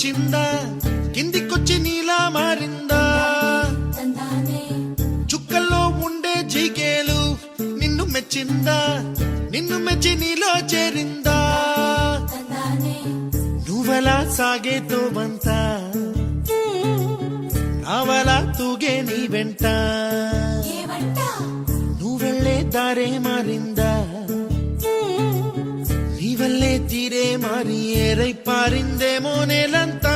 కిందికొచ్చిందా కిందికొచ్చి నీలా మారిందా చుక్కల్లో ఉండే జీకేలు నిన్ను మెచ్చిందా నిన్ను మెచ్చి నీలో చేరిందా నువ్వలా సాగేతో వంత రావలా తూగే నీ వెంట నువ్వెళ్ళే దారే మారిందా నీవల్లే తీరే మారి ఏరై పారిందేమో నేలంతా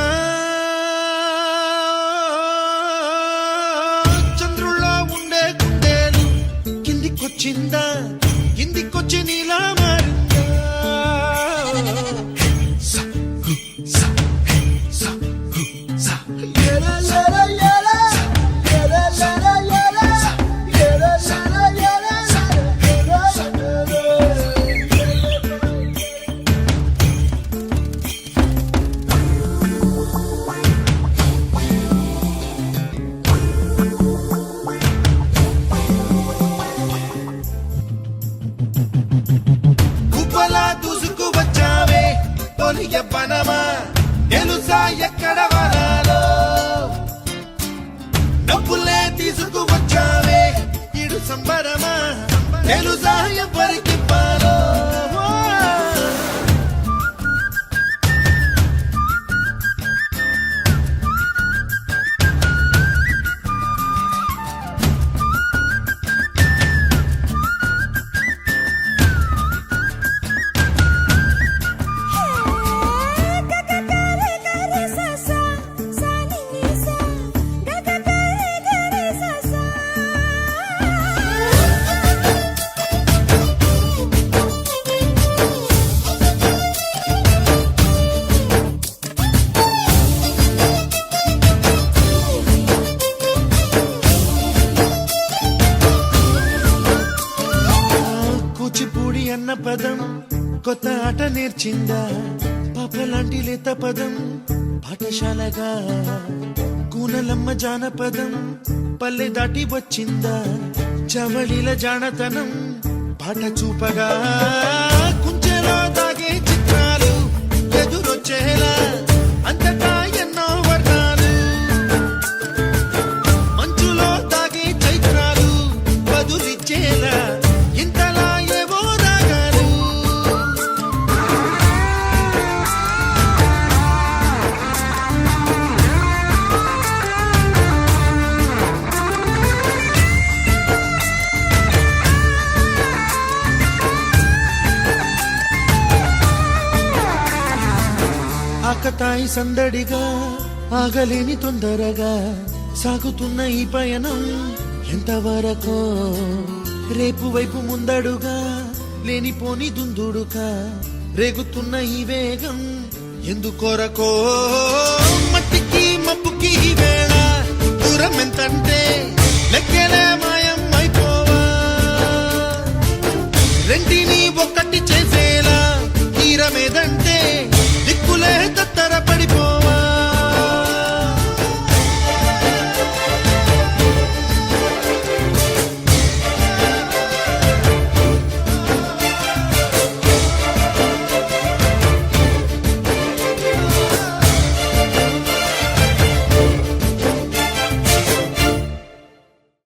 చంద్రుల్లో ఉండే గుండెలు కిందికొచ్చిందా కిందికొచ్చి నీలా మారిందా పనమా తెలుసా ఎక్కడ వనాలో డబ్బులే తీసుకువచ్చావే ఇడు సంబరమా తెలుసా ఎవరికి పాలో అన్న పదం కొత్త ఆట నేర్చిందా పాపలాంటి లేత పదం పాఠశాలగా కూనలమ్మ జానపదం పల్లె దాటి వచ్చిందా చవళిల జానతనం పాట చూపగా కుంచెలో దాగే చిత్రాలు ఎదురొచ్చేలా అంతటా ఎన్నో వర్ణాలు మంచులో దాగే చైత్రాలు బదులిచ్చేలా ఇంతలా ఆకతాయి సందడిగా ఆగలేని తొందరగా సాగుతున్న ఈ పయనం ఎంతవరకో రేపు వైపు ముందడుగా లేనిపోని దుందుడుగా రేగుతున్న ఈ వేగం ఎందుకొరకో మట్టికి మబ్బుకి వేళ దూరం ఎంతంటే లెక్కలే